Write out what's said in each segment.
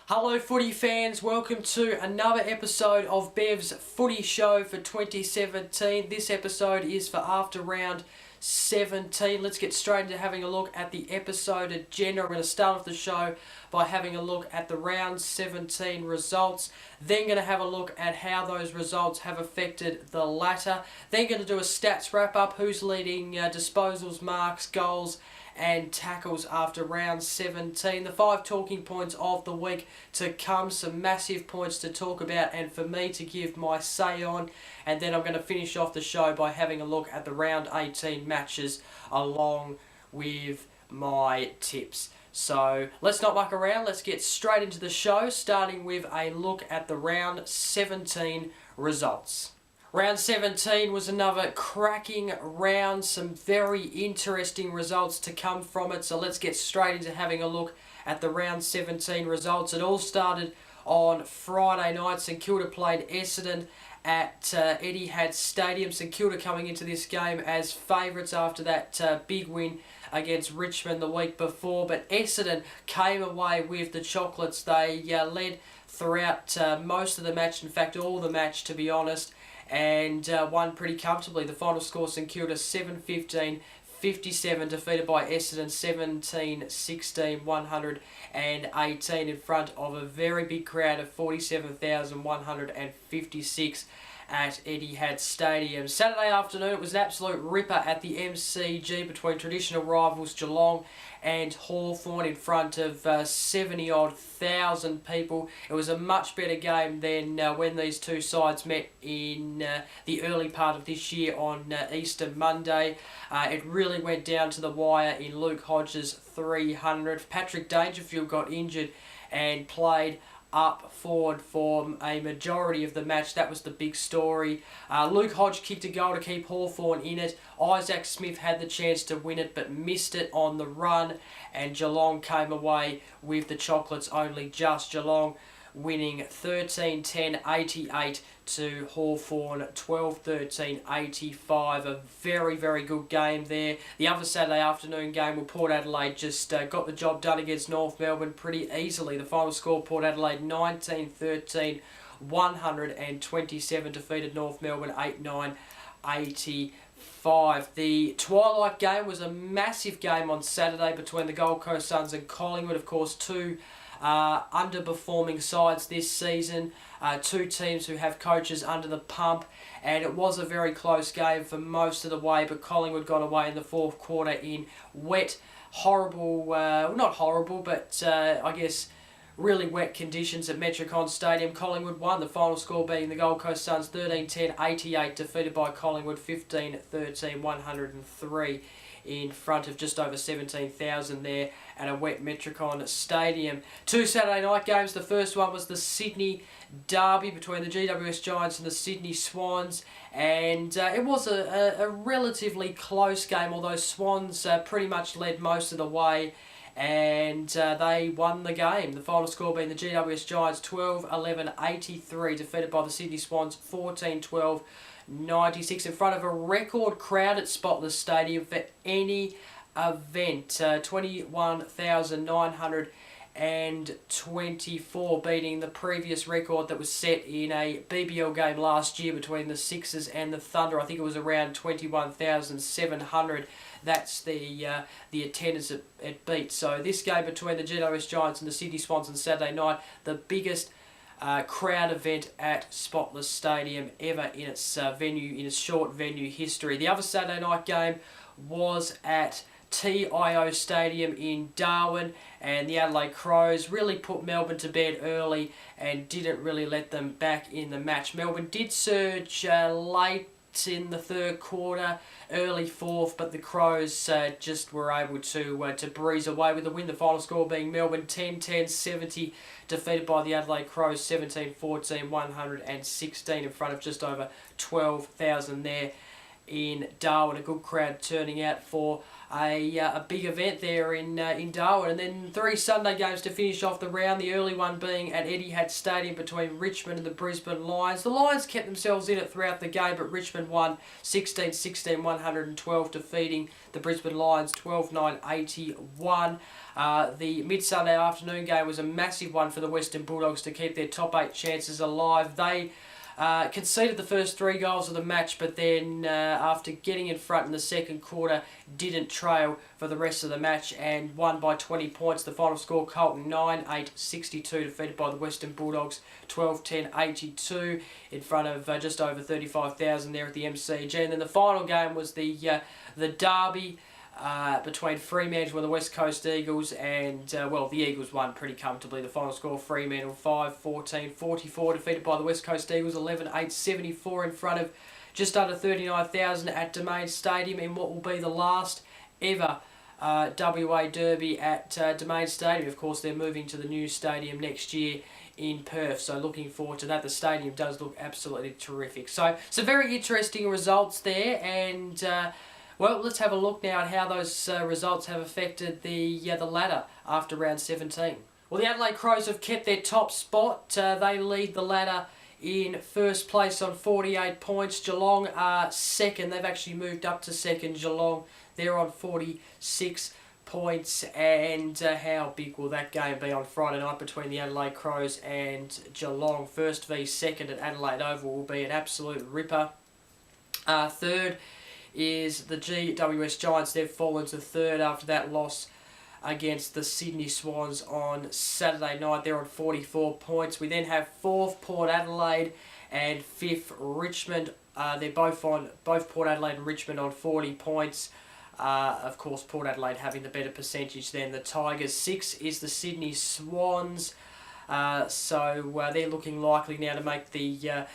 Hello footy fans, welcome to another episode of Bev's Footy Show for 2017. This episode is for after round 17. Let's get straight into having a look at the episode agenda. I'm going to start off the show by having a look at the round 17 results. Then going to have a look at how those results have affected the latter. Then going to do a stats wrap up, who's leading disposals, marks, goals and tackles after round 17. The 5 talking points of the week to come, some massive points to talk about and for me to give my say on. And then I'm going to finish off the show by having a look at the round 18 matches along with my tips. So let's not muck around, let's get straight into the show, starting with a look at the round 17 results. Round 17 was another cracking round, some very interesting results to come from it. So let's get straight into having a look at the round 17 results. It all started on Friday night. St Kilda played Essendon at Etihad Stadium. St Kilda coming into this game as favourites after that big win against Richmond the week before. But Essendon came away with the chocolates. They led throughout most of the match, in fact all the match to be honest, and won pretty comfortably. The final score, St Kilda 7-15, 57, defeated by Essendon 17-16, 118 in front of a very big crowd of 47,156 at Etihad Stadium. Saturday afternoon, it was an absolute ripper at the MCG between traditional rivals Geelong and Hawthorn in front of 70-odd thousand people. It was a much better game than when these two sides met in the early part of this year on Easter Monday. It really went down to the wire in Luke Hodge's 300. Patrick Dangerfield got injured and played up forward for a majority of the match. That was the big story. Luke Hodge kicked a goal to keep Hawthorn in it. Isaac Smith had the chance to win it but missed it on the run, and Geelong came away with the chocolates only just. Geelong winning 13-10-88 to Hawthorn 12-13-85. A very, very good game there. The other Saturday afternoon game with Port Adelaide just got the job done against North Melbourne pretty easily. The final score, Port Adelaide 19-13, 127, defeated North Melbourne 8-9-85. The twilight game was a massive game on Saturday between the Gold Coast Suns and Collingwood. Of course, two underperforming sides this season, two teams who have coaches under the pump, and it was a very close game for most of the way, but Collingwood got away in the fourth quarter in wet, horrible, not horrible, but I guess really wet conditions at Metricon Stadium. Collingwood won, the final score being the Gold Coast Suns 13-10-88, defeated by Collingwood 15-13, 103 in front of just over 17,000 there at a wet Metricon Stadium. Two Saturday night games. The first one was the Sydney Derby between the GWS Giants and the Sydney Swans, and it was a relatively close game, although Swans pretty much led most of the way, and they won the game. The final score being the GWS Giants 12-11-83, defeated by the Sydney Swans 14-12-96 in front of a record crowd at Spotless Stadium for any event. 21,924, beating the previous record that was set in a BBL game last year between the Sixers and the Thunder. I think it was around 21,700. That's the attendance it beat. So this game between the GWS Giants and the Sydney Swans on Saturday night, the biggest crowd event at Spotless Stadium ever in its venue, in its short venue history. The other Saturday night game was at TIO Stadium in Darwin, and the Adelaide Crows really put Melbourne to bed early and didn't really let them back in the match. Melbourne did surge late in the third quarter, early fourth, but the Crows just were able to breeze away with the win. The final score being Melbourne 10-10-70, defeated by the Adelaide Crows 17-14, 116 in front of just over 12,000 there in Darwin. A good crowd turning out for a big event there in Darwin. And then 3 Sunday games to finish off the round. The early one being at Etihad Stadium between Richmond and the Brisbane Lions. The Lions kept themselves in it throughout the game, but Richmond won 16-16, 112, defeating the Brisbane Lions 12-9, 81. The mid-Sunday afternoon game was a massive one for the Western Bulldogs to keep their top 8 chances alive. They conceded the first 3 goals of the match, but then after getting in front in the second quarter, didn't trail for the rest of the match and won by 20 points. The final score, Carlton 9-8-62, defeated by the Western Bulldogs 12-10-82 in front of just over 35,000 there at the MCG. And then the final game was the derby between Fremantle and the West Coast Eagles, and the Eagles won pretty comfortably. The final score, Fremantle 5-14-44, defeated by the West Coast Eagles 11-8-74 in front of just under 39,000 at Domain Stadium in what will be the last ever WA Derby at Domain Stadium. Of course, they're moving to the new stadium next year in Perth, so looking forward to that. The stadium does look absolutely terrific. So some very interesting results there, and well, let's have a look now at how those results have affected the ladder after round 17. Well, the Adelaide Crows have kept their top spot. They lead the ladder in first place on 48 points. Geelong are second. They've actually moved up to second. Geelong, they're on 46 points. And how big will that game be on Friday night between the Adelaide Crows and Geelong? First v second at Adelaide Oval will be an absolute ripper. Third is the GWS Giants. They've fallen to third after that loss against the Sydney Swans on Saturday night. They're on 44 points. We then have fourth Port Adelaide and fifth Richmond. They're both Port Adelaide and Richmond on 40 points. Of course, Port Adelaide having the better percentage than the Tigers. Sixth is the Sydney Swans. So they're looking likely now to make the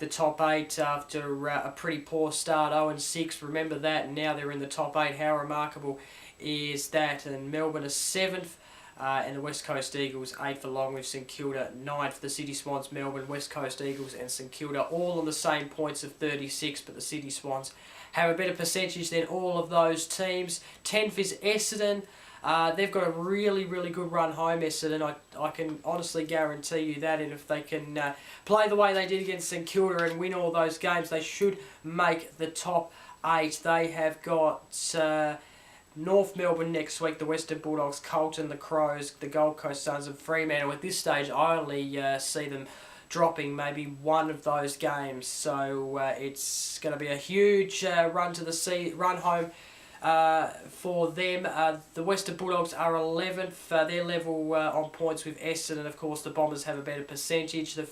top 8 after a pretty poor start, 0-6. Remember that, and now they're in the top 8. How remarkable is that? And Melbourne is 7th, and the West Coast Eagles 8th, along with St Kilda 9th. The City Swans, Melbourne, West Coast Eagles, and St Kilda all on the same points of 36, but the City Swans have a better percentage than all of those teams. 10th is Essendon. They've got a really, really good run home, Essendon. I can honestly guarantee you that. And if they can play the way they did against St Kilda and win all those games, they should make the top 8. They have got North Melbourne next week, the Western Bulldogs, Carlton, the Crows, the Gold Coast Suns and Fremantle. At this stage, I only see them dropping maybe one of those games. So it's going to be a huge run home for them. The Western Bulldogs are 11th. They're level on points with Essendon. Of course, the Bombers have a better percentage than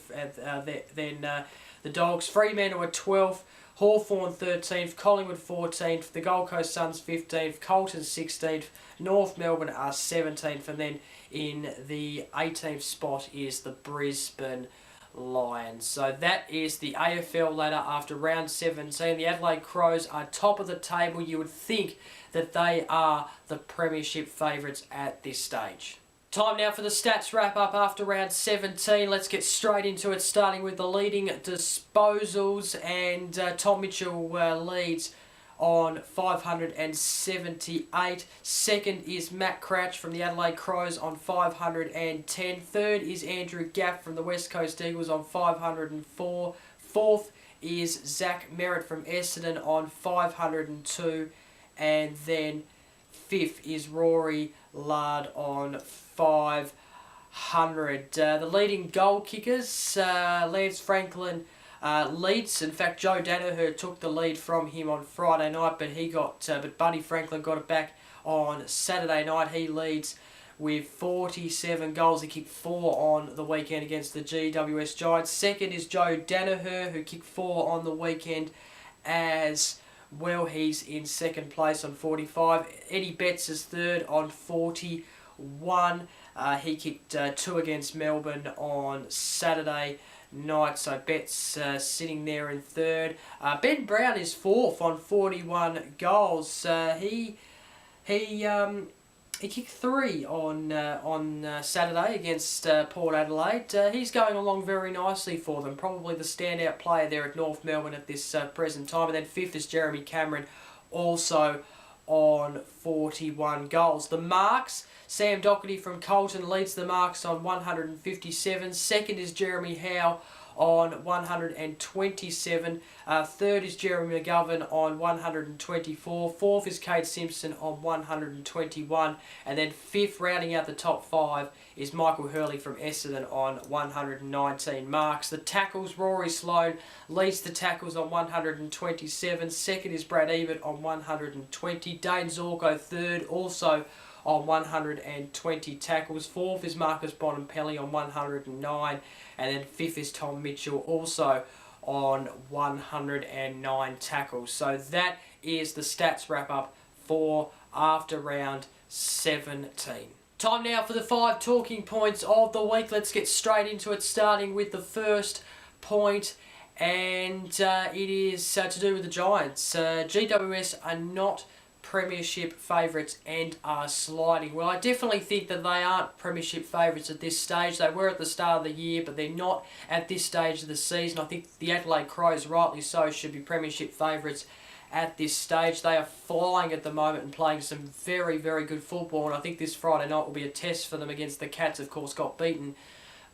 the Dogs. Fremantle are 12th. Hawthorn 13th. Collingwood 14th. The Gold Coast Suns 15th. Carlton 16th. North Melbourne are 17th. And then in the 18th spot is the Brisbane Lions. So that is the AFL ladder after round 17. The Adelaide Crows are top of the table. You would think that they are the premiership favourites at this stage. Time now for the stats wrap up after round 17. Let's get straight into it, starting with the leading disposals, and Tom Mitchell leads on 578. Second is Matt Crouch from the Adelaide Crows on 510. Third is Andrew Gaff from the West Coast Eagles on 504. Fourth is Zach Merritt from Essendon on 502. And then fifth is Rory Lard on 500. The leading goal kickers, Lance Franklin leads. In fact, Joe Danaher took the lead from him on Friday night, but Buddy Franklin got it back on Saturday night. He leads with 47 goals. He kicked 4 on the weekend against the GWS Giants. Second is Joe Danaher, who kicked 4 on the weekend as well. He's in second place on 45. Eddie Betts is third on 41. He kicked 2 against Melbourne on Saturday night. So Betts sitting there in third. Ben Brown is fourth on 41 goals. He kicked 3 on Saturday against Port Adelaide. He's going along very nicely for them. Probably the standout player there at North Melbourne at this present time. And then fifth is Jeremy Cameron, also on 41 goals. The marks, Sam Doherty from Colton leads the marks on 157. Second is Jeremy Howe on 127. Third is Jeremy McGovern on 124. Fourth is Kade Simpson on 121. And then fifth, rounding out the top 5, is Michael Hurley from Essendon on 119 marks. The tackles, Rory Sloane leads the tackles on 127. Second is Brad Ebert on 120. Dane Zorko third, also on 120 tackles. Fourth is Marcus Bonampelli on 109. And then fifth is Tom Mitchell, also on 109 tackles. So that is the stats wrap-up for after round 17. Time now for the 5 talking points of the week. Let's get straight into it, starting with the first point. And it is to do with the Giants. GWS are not premiership favourites and are sliding. Well, I definitely think that they aren't premiership favourites at this stage. They were at the start of the year, but they're not at this stage of the season. I think the Adelaide Crows, rightly so, should be premiership favourites at this stage. They are flying at the moment and playing some very, very good football, and I think this Friday night will be a test for them against the Cats. Of course, got beaten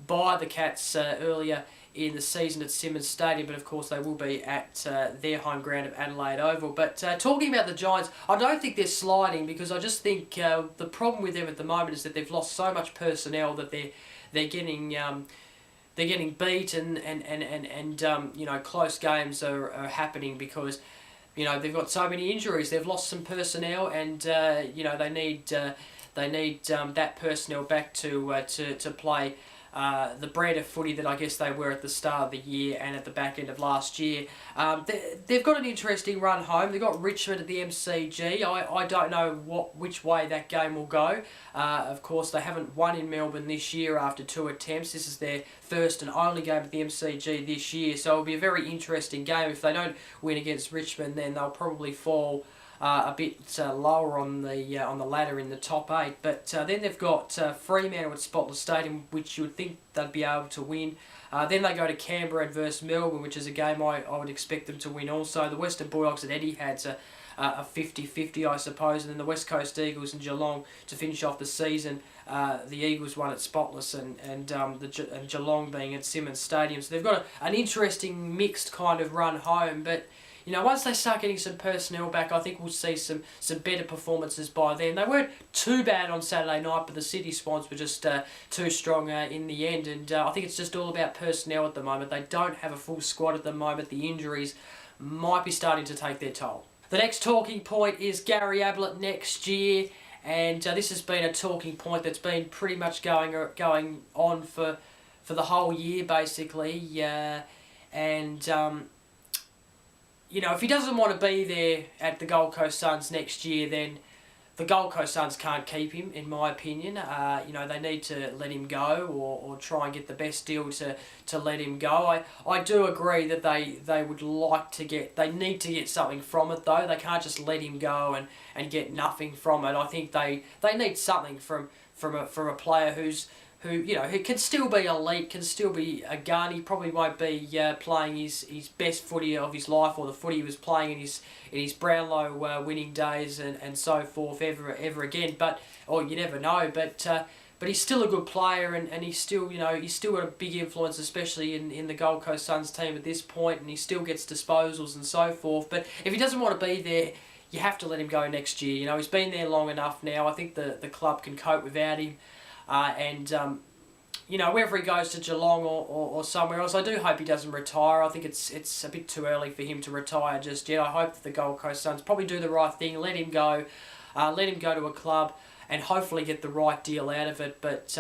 by the Cats earlier in the season at Simmons Stadium, but of course they will be at their home ground of Adelaide Oval. But talking about the Giants, I don't think they're sliding, because I just think the problem with them at the moment is that they've lost so much personnel that they're getting beat, and you know, close games are happening because, you know, they've got so many injuries. They've lost some personnel, and you know, they need that personnel back to play the brand of footy that I guess they were at the start of the year and at the back end of last year. They've got an interesting run home. They've got Richmond at the MCG. I don't know which way that game will go. Of course, they haven't won in Melbourne this year after 2 attempts. This is their first and only game at the MCG this year, so it'll be a very interesting game. If they don't win against Richmond, then they'll probably fall a bit lower on the ladder in the top 8. But then they've got Fremantle at Spotless Stadium, which you would think they'd be able to win. Then they go to Canberra versus Melbourne, which is a game I would expect them to win also. The Western Bulldogs at Etihad's a 50-50, I suppose. And then the West Coast Eagles and Geelong to finish off the season. The Eagles won at Spotless, and Geelong being at Simmons Stadium. So they've got an interesting mixed kind of run home, but you know, once they start getting some personnel back, I think we'll see some better performances by then. They weren't too bad on Saturday night, but the City Swans were just too strong in the end. And I think it's just all about personnel at the moment. They don't have a full squad at the moment. The injuries might be starting to take their toll. The next talking point is Gary Ablett next year. And this has been a talking point that's been pretty much going on for the whole year, basically. You know, if he doesn't want to be there at the Gold Coast Suns next year, then the Gold Coast Suns can't keep him, in my opinion. You know, they need to let him go, or try and get the best deal to let him go. I do agree that they would like to they need to get something from it, though. They can't just let him go and get nothing from it. I think they need something from a player who you know, who can still be elite, can still be a gun. He probably won't be playing his best footy of his life, or the footy he was playing in his Brownlow winning days and so forth ever again. Or you never know. But he's still a good player, and he's still, you know, he's still got a big influence, especially in the Gold Coast Suns team at this point, and he still gets disposals and so forth. But if he doesn't want to be there, you have to let him go next year. You know, he's been there long enough now. I think the club can cope without him. You know, whether he goes to Geelong or somewhere else, I do hope he doesn't retire. I think it's a bit too early for him to retire just yet. I hope that the Gold Coast Suns probably do the right thing, let him go to a club and hopefully get the right deal out of it. But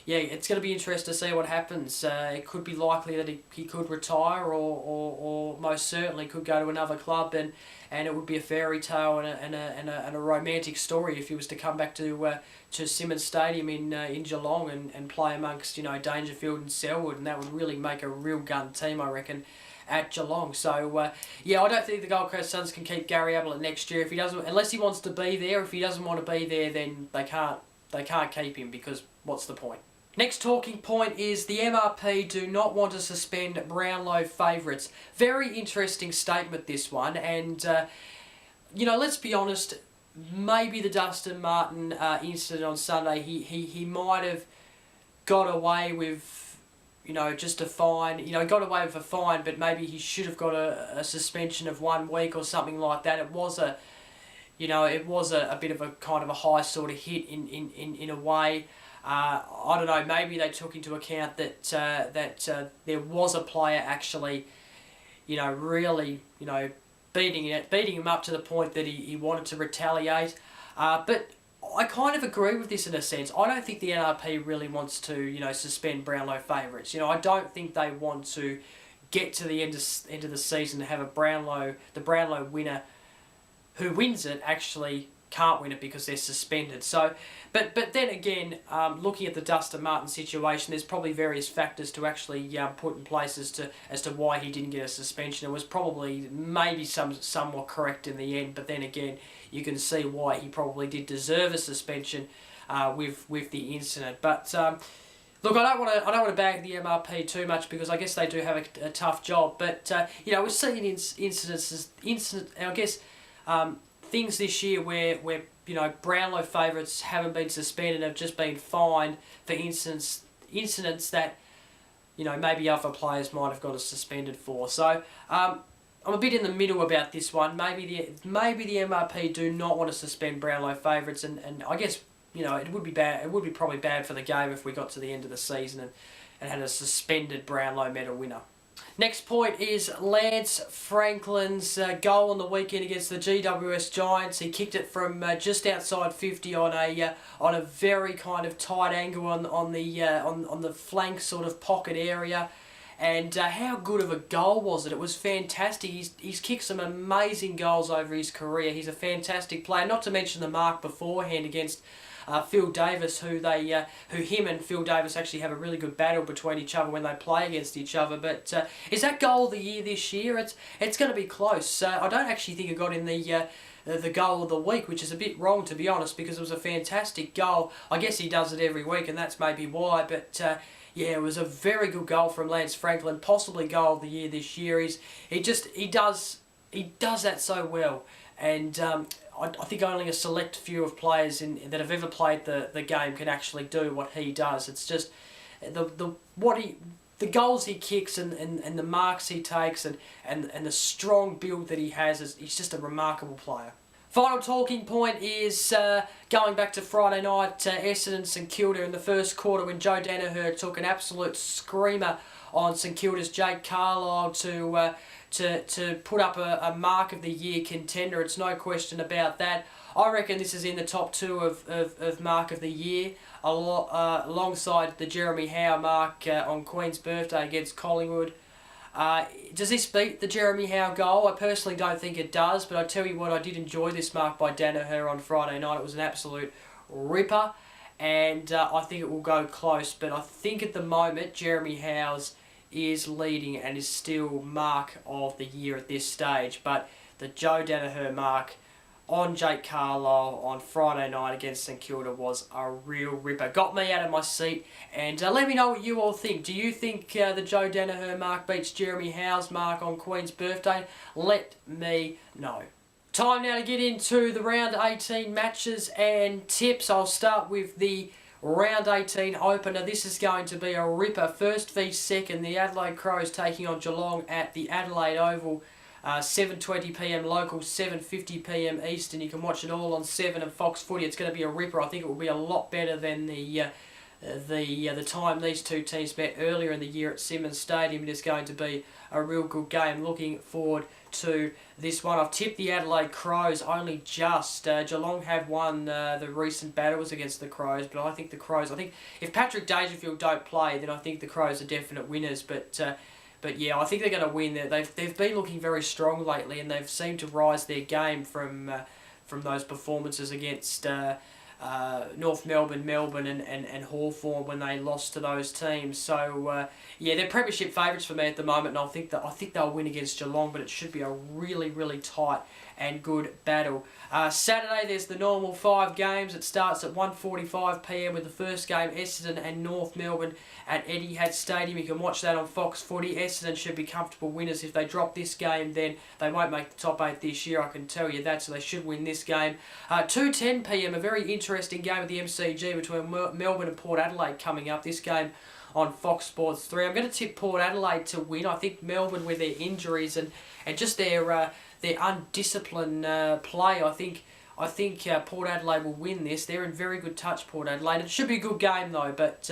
yeah, it's going to be interesting to see what happens. It could be likely that he could retire, or most certainly could go to another club, and it would be a fairy tale and a romantic story if he was to come back to Simmons Stadium in Geelong and play amongst, you know, Dangerfield and Selwood, and that would really make a real gun team, I reckon, at Geelong. So yeah, I don't think the Gold Coast Suns can keep Gary Ablett next year if he doesn't, unless he wants to be there. If he doesn't want to be there, then they can't keep him, because what's the point? Next talking point is the MRP do not want to suspend Brownlow favourites. Very interesting statement, this one, and you know, let's be honest. Maybe the Dustin Martin incident on Sunday, he might have got away with, you know, just a fine. You know, got away with a fine, but maybe he should have got a suspension of 1 week or something like that. It was a, you know, it was a bit of a kind of a high sort of hit in a way. I don't know. Maybe they took into account that there was a player actually, you know, really, you know, beating him up to the point that he wanted to retaliate. But I kind of agree with this in a sense. I don't think the NRP really wants to, you know, suspend Brownlow favourites. You know, I don't think they want to get to the end of the season to have the Brownlow winner who wins it actually can't win it because they're suspended. So, but then again, looking at the Dustin Martin situation, there's probably various factors to actually put in place as to why he didn't get a suspension. It was probably maybe somewhat correct in the end, but then again, you can see why he probably did deserve a suspension with the incident. But look, I don't want to bag the MRP too much, because I guess they do have a tough job. But you know, we're seeing I guess. Things this year where you know, Brownlow favourites haven't been suspended, have just been fined for incidents that, you know, maybe other players might have got us suspended for. So I'm a bit in the middle about this one. Maybe the MRP do not want to suspend Brownlow favourites, and I guess, you know, it would be bad. It would be probably bad for the game if we got to the end of the season and had a suspended Brownlow medal winner. Next point is Lance Franklin's goal on the weekend against the GWS Giants. He kicked it from just outside 50 on a very kind of tight angle on the flank sort of pocket area. And how good of a goal was it? It was fantastic. He's kicked some amazing goals over his career. He's a fantastic player. Not to mention the mark beforehand against Phil Davis, who him and Phil Davis actually have a really good battle between each other when they play against each other. But is that goal of the year this year? It's going to be close. I don't actually think it got in the goal of the week, which is a bit wrong, to be honest, because it was a fantastic goal. I guess he does it every week, and that's maybe why. But yeah, it was a very good goal from Lance Franklin, possibly goal of the year this year. He does that so well, and I think only a select few of players that have ever played the game can actually do what he does. It's just the goals he kicks and the marks he takes and the strong build that he has. He's just a remarkable player. Final talking point is going back to Friday night, Essendon St Kilda in the first quarter, when Joe Danaher took an absolute screamer on St Kilda's Jake Carlisle to put up a mark of the year contender. It's no question about that. I reckon this is in the top two of mark of the year, alongside the Jeremy Howe mark on Queen's birthday against Collingwood. Does this beat the Jeremy Howe goal? I personally don't think it does, but I tell you what, I did enjoy this mark by Danaher on Friday night. It was an absolute ripper, and I think it will go close. But I think at the moment, Jeremy Howe's is leading and is still mark of the year at this stage. But the Joe Danaher mark on Jake Carlisle on Friday night against St Kilda was a real ripper. Got me out of my seat, and let me know what you all think. Do you think the Joe Danaher mark beats Jeremy Howe's mark on Queen's birthday? Let me know. Time now to get into the round 18 matches and tips. I'll start with the round 18 opener. This is going to be a ripper. First v second, the Adelaide Crows taking on Geelong at the Adelaide Oval. 7:20pm local, 7:50pm Eastern. You can watch it all on 7 and Fox Footy. It's going to be a ripper. I think it will be a lot better than the the time these two teams met earlier in the year at Simmons Stadium. It is going to be a real good game. Looking forward to this one. I've tipped the Adelaide Crows only just. Geelong have won the recent battles against the Crows, but I think the Crows, if Patrick Dangerfield don't play, then I think the Crows are definite winners. But yeah, I think they're going to win. They've been looking very strong lately, and they've seemed to rise their game from those performances against North Melbourne, and Hawthorn when they lost to those teams. So yeah, they're premiership favourites for me at the moment, and I think they'll win against Geelong, but it should be a really, really tight and good battle. Saturday, there's the normal 5 games. It starts at 1:45 p.m. with the first game, Essendon and North Melbourne at Etihad Stadium. You can watch that on Fox Footy. Essendon should be comfortable winners. If they drop this game, then they won't make the top 8 this year, I can tell you that, so they should win this game. 2:10 p.m, a very interesting game at the MCG between Melbourne and Port Adelaide coming up. This game on Fox Sports 3. I'm going to tip Port Adelaide to win. I think Melbourne, with their injuries and just their undisciplined play, I think Port Adelaide will win this. They're in very good touch, Port Adelaide. It should be a good game though, but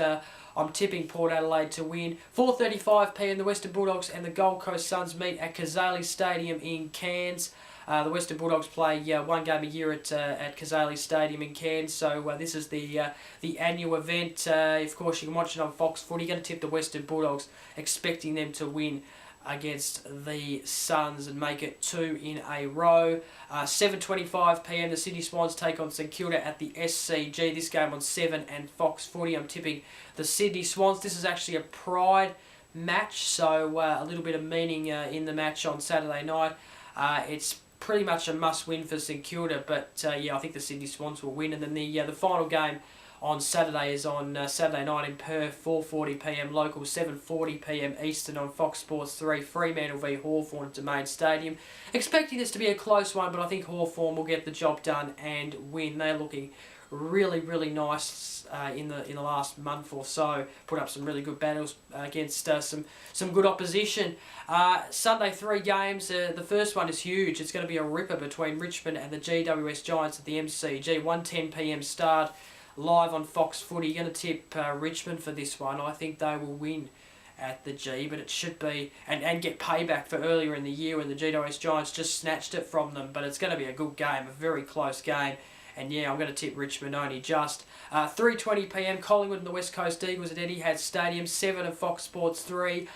I'm tipping Port Adelaide to win. 4:35 p.m. the Western Bulldogs and the Gold Coast Suns meet at Kazali Stadium in Cairns. The Western Bulldogs play one game a year at Kazali Stadium in Cairns, so this is the annual event. Of course, you can watch it on Fox Footy. Going to tip the Western Bulldogs, expecting them to win against the Suns and make it 2 in a row. 7:25 p.m. the Sydney Swans take on St Kilda at the SCG. This game on 7 and Fox Footy. I'm tipping the Sydney Swans. This is actually a pride match, so a little bit of meaning in the match on Saturday night. It's pretty much a must-win for St Kilda, but yeah, I think the Sydney Swans will win. And then the final game on Saturday is on Saturday night in Perth, 4:40 p.m. local, 7:40 p.m. Eastern on Fox Sports 3, Fremantle v Hawthorn at Domain Stadium. Expecting this to be a close one, but I think Hawthorn will get the job done and win. They're looking really, really nice in the last month or so. Put up some really good battles against some good opposition. Sunday, 3 games. The first one is huge. It's going to be a ripper between Richmond and the GWS Giants at the MCG. 1:10 p.m. start live on Fox Footy. You're going to tip Richmond for this one. I think they will win at the G, but it should be and get payback for earlier in the year when the GWS Giants just snatched it from them. But it's going to be a good game, a very close game. And yeah, I'm going to tip Richmond only just. 3:20 p.m. Collingwood and the West Coast Eagles at Etihad Stadium, 7 of Fox Sports 3.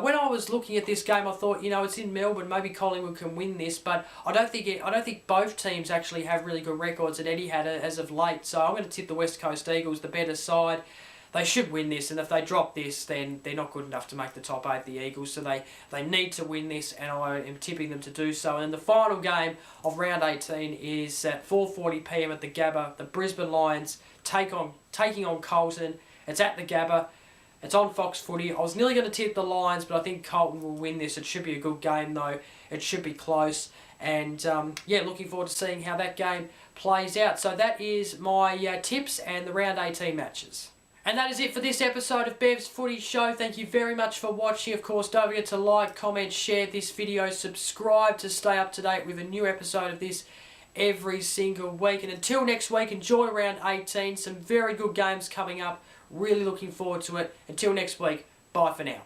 When I was looking at this game, I thought, it's in Melbourne. Maybe Collingwood can win this, but I don't think both teams actually have really good records at Etihad as of late. So I'm going to tip the West Coast Eagles, the better side. They should win this, and if they drop this, then they're not good enough to make the top 8, the Eagles, so they need to win this, and I am tipping them to do so. And then the final game of round 18 is at 4:40 p.m. at the Gabba. The Brisbane Lions taking on Carlton. It's at the Gabba. It's on Fox Footy. I was nearly going to tip the Lions, but I think Carlton will win this. It should be a good game, though. It should be close. And, yeah, looking forward to seeing how that game plays out. So that is my tips and the round 18 matches. And that is it for this episode of Bev's Footy Show. Thank you very much for watching. Of course, don't forget to like, comment, share this video, subscribe to stay up to date with a new episode of this every single week. And until next week, enjoy round 18. Some very good games coming up. Really looking forward to it. Until next week, bye for now.